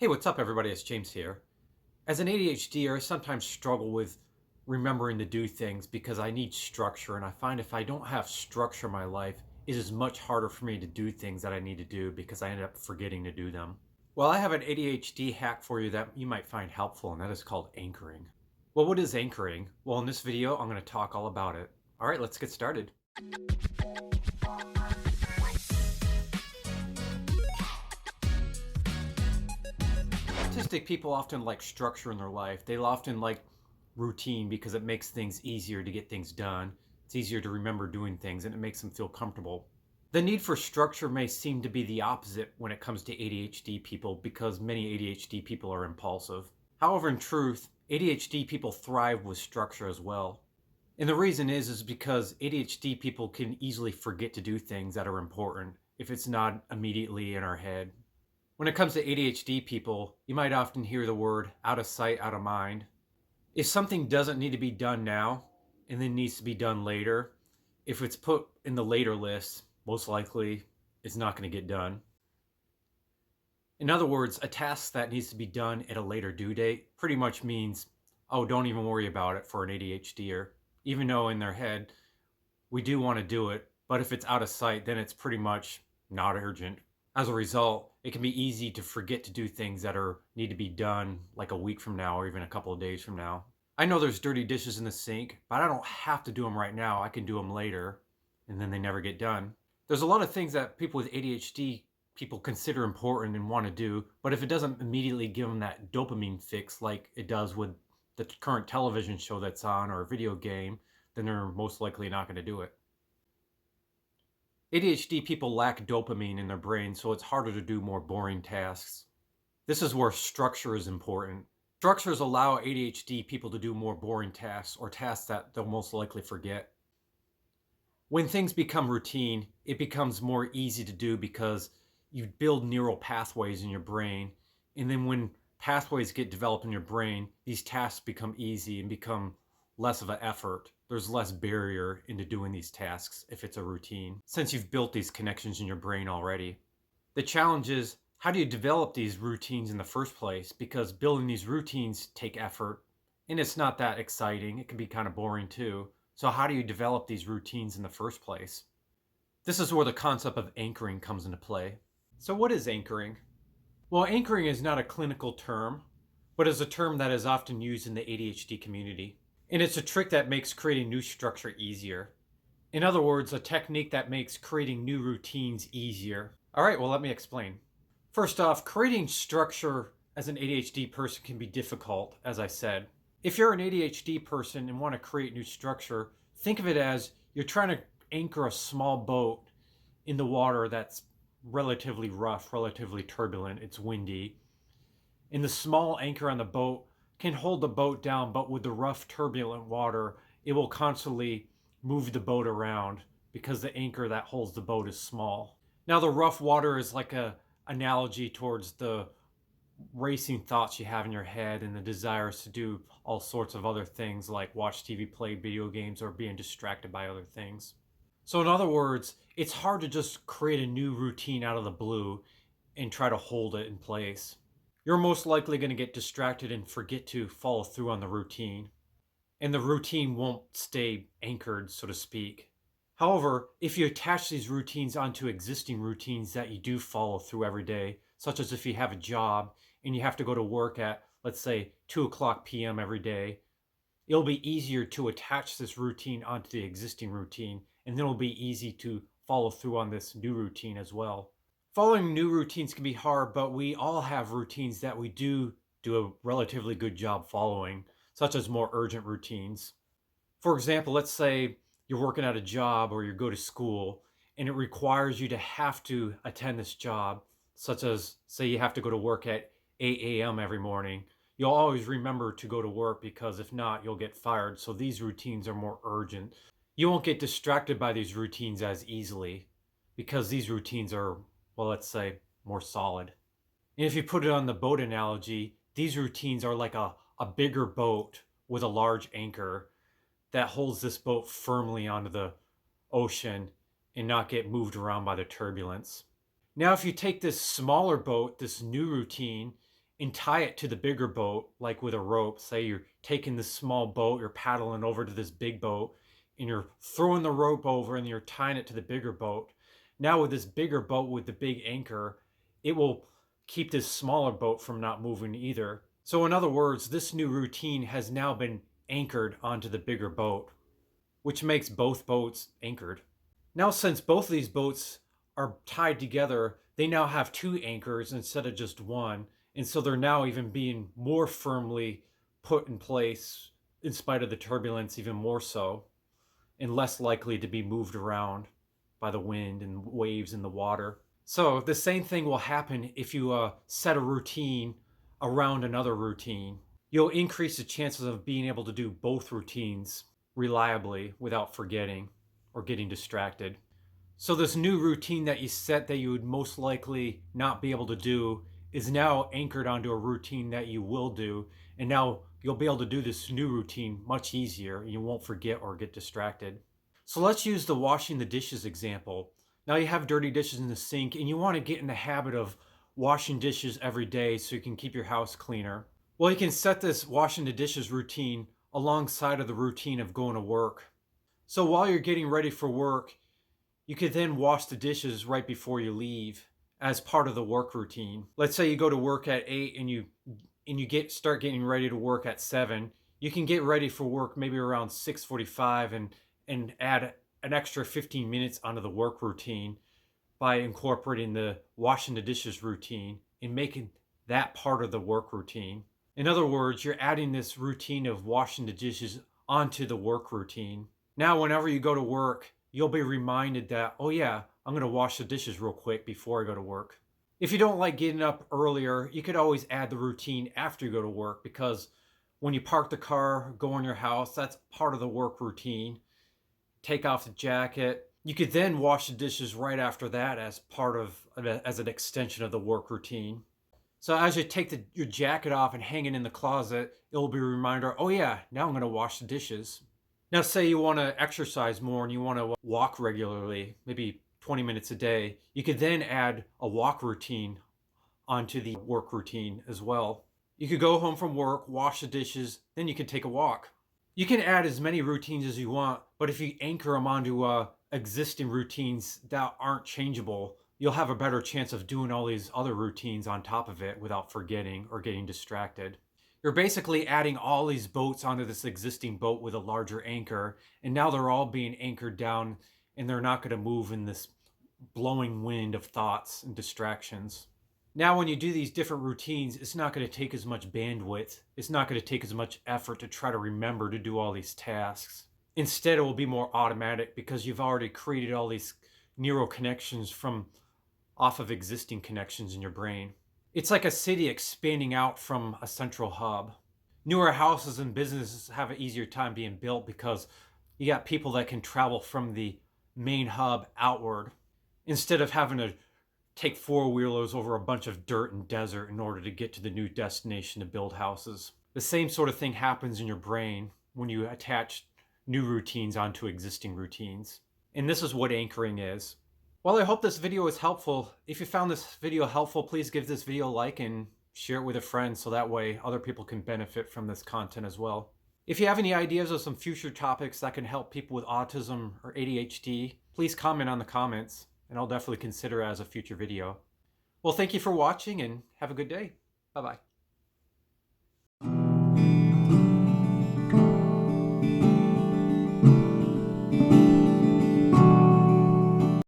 Hey, what's up, everybody? It's James here. As an ADHDer, I sometimes struggle with remembering to do things because I need structure, and I find if I don't have structure in my life, it is much harder for me to do things that I need to do because I end up forgetting to do them. Well, I have an ADHD hack for you that you might find helpful, and that is called anchoring. Well, what is anchoring? Well, in this video, I'm going to talk all about it. All right, let's get started. Autistic people often like structure in their life. They often like routine because it makes things easier to get things done. It's easier to remember doing things and it makes them feel comfortable. The need for structure may seem to be the opposite when it comes to ADHD people because many ADHD people are impulsive. However, in truth, ADHD people thrive with structure as well. And the reason is because ADHD people can easily forget to do things that are important if it's not immediately in our head. When it comes to ADHD people, you might often hear the word out of sight, out of mind. If something doesn't need to be done now and then needs to be done later, if it's put in the later list, most likely it's not going to get done. In other words, a task that needs to be done at a later due date pretty much means, oh, don't even worry about it for an ADHDer. Even though in their head, we do want to do it, but if it's out of sight, then it's pretty much not urgent. As a result, it can be easy to forget to do things that need to be done like a week from now or even a couple of days from now. I know there's dirty dishes in the sink, but I don't have to do them right now. I can do them later, and then they never get done. There's a lot of things that people with ADHD people consider important and want to do, but if it doesn't immediately give them that dopamine fix like it does with the current television show that's on or a video game, then they're most likely not going to do it. ADHD people lack dopamine in their brain, so it's harder to do more boring tasks. This is where structure is important. Structures allow ADHD people to do more boring tasks or tasks that they'll most likely forget. When things become routine, it becomes more easy to do because you build neural pathways in your brain. And then when pathways get developed in your brain, these tasks become easy and become less of an effort. There's less barrier into doing these tasks if it's a routine, since you've built these connections in your brain already. The challenge is, how do you develop these routines in the first place? Because building these routines take effort, and it's not that exciting. It can be kind of boring too. So how do you develop these routines in the first place? This is where the concept of anchoring comes into play. So what is anchoring? Well, anchoring is not a clinical term, but is a term that is often used in the ADHD community. And it's a trick that makes creating new structure easier. In other words, a technique that makes creating new routines easier. All right, well, let me explain. First off, creating structure as an ADHD person can be difficult, as I said. If you're an ADHD person and want to create new structure, think of it as you're trying to anchor a small boat in the water that's relatively rough, relatively turbulent, it's windy. And the small anchor on the boat can hold the boat down, but with the rough, turbulent water, it will constantly move the boat around because the anchor that holds the boat is small. Now, the rough water is like a analogy towards the racing thoughts you have in your head and the desires to do all sorts of other things like watch TV, play video games, or being distracted by other things. So in other words, it's hard to just create a new routine out of the blue and try to hold it in place. You're most likely going to get distracted and forget to follow through on the routine. And the routine won't stay anchored, so to speak. However, if you attach these routines onto existing routines that you do follow through every day, such as if you have a job and you have to go to work at, let's say, 2 o'clock p.m. every day, it'll be easier to attach this routine onto the existing routine, and then it'll be easy to follow through on this new routine as well. Following new routines can be hard, but we all have routines that we do a relatively good job following, such as more urgent routines. For example, let's say you're working at a job or you go to school and it requires you to have to attend this job, such as, say, you have to go to work at 8 a.m. every morning. You'll always remember to go to work because if not, you'll get fired. So these routines are more urgent. You won't get distracted by these routines as easily because these routines are, well, let's say, more solid. And if you put it on the boat analogy, these routines are like a bigger boat with a large anchor that holds this boat firmly onto the ocean and not get moved around by the turbulence. Now, if you take this smaller boat, this new routine, and tie it to the bigger boat, like with a rope. Say you're taking this small boat, you're paddling over to this big boat, and you're throwing the rope over and you're tying it to the bigger boat. Now with this bigger boat with the big anchor, it will keep this smaller boat from not moving either. So in other words, this new routine has now been anchored onto the bigger boat, which makes both boats anchored. Now, since both of these boats are tied together, they now have two anchors instead of just one. And so they're now even being more firmly put in place in spite of the turbulence, even more so, and less likely to be moved around by the wind and waves in the water. So the same thing will happen if you set a routine around another routine. You'll increase the chances of being able to do both routines reliably without forgetting or getting distracted. So this new routine that you set that you would most likely not be able to do is now anchored onto a routine that you will do. And now you'll be able to do this new routine much easier. You won't forget or get distracted. So let's use the washing the dishes example. Now you have dirty dishes in the sink and you want to get in the habit of washing dishes every day so you can keep your house cleaner. Well, you can set this washing the dishes routine alongside of the routine of going to work. So while you're getting ready for work, you could then wash the dishes right before you leave as part of the work routine. Let's say you go to work at 8 and you start getting ready to work at 7. You can get ready for work maybe around 6:45 and add an extra 15 minutes onto the work routine by incorporating the washing the dishes routine and making that part of the work routine. In other words, you're adding this routine of washing the dishes onto the work routine. Now, whenever you go to work, you'll be reminded that, oh yeah, I'm going to wash the dishes real quick before I go to work. If you don't like getting up earlier, you could always add the routine after you go to work, because when you park the car, go in your house, that's part of the work routine. Take off the jacket. You could then wash the dishes right after that as an extension of the work routine. So as you take your jacket off and hang it in the closet, it'll be a reminder, oh yeah, now I'm going to wash the dishes. Now say you want to exercise more and you want to walk regularly, maybe 20 minutes a day. You could then add a walk routine onto the work routine as well. You could go home from work, wash the dishes, then you can take a walk. You can add as many routines as you want, but if you anchor them onto existing routines that aren't changeable, you'll have a better chance of doing all these other routines on top of it without forgetting or getting distracted. You're basically adding all these boats onto this existing boat with a larger anchor, and now they're all being anchored down and they're not going to move in this blowing wind of thoughts and distractions. Now, when you do these different routines, it's not going to take as much bandwidth. It's not going to take as much effort to try to remember to do all these tasks. Instead, it will be more automatic because you've already created all these neural connections from off of existing connections in your brain. It's like a city expanding out from a central hub. Newer houses and businesses have an easier time being built because you got people that can travel from the main hub outward instead of having to take four-wheelers over a bunch of dirt and desert in order to get to the new destination to build houses. The same sort of thing happens in your brain when you attach new routines onto existing routines. And this is what anchoring is. Well, I hope this video was helpful. If you found this video helpful, please give this video a like and share it with a friend so that way other people can benefit from this content as well. If you have any ideas of some future topics that can help people with autism or ADHD, please comment on the comments, and I'll definitely consider it as a future video. Well, thank you for watching and have a good day. Bye-bye.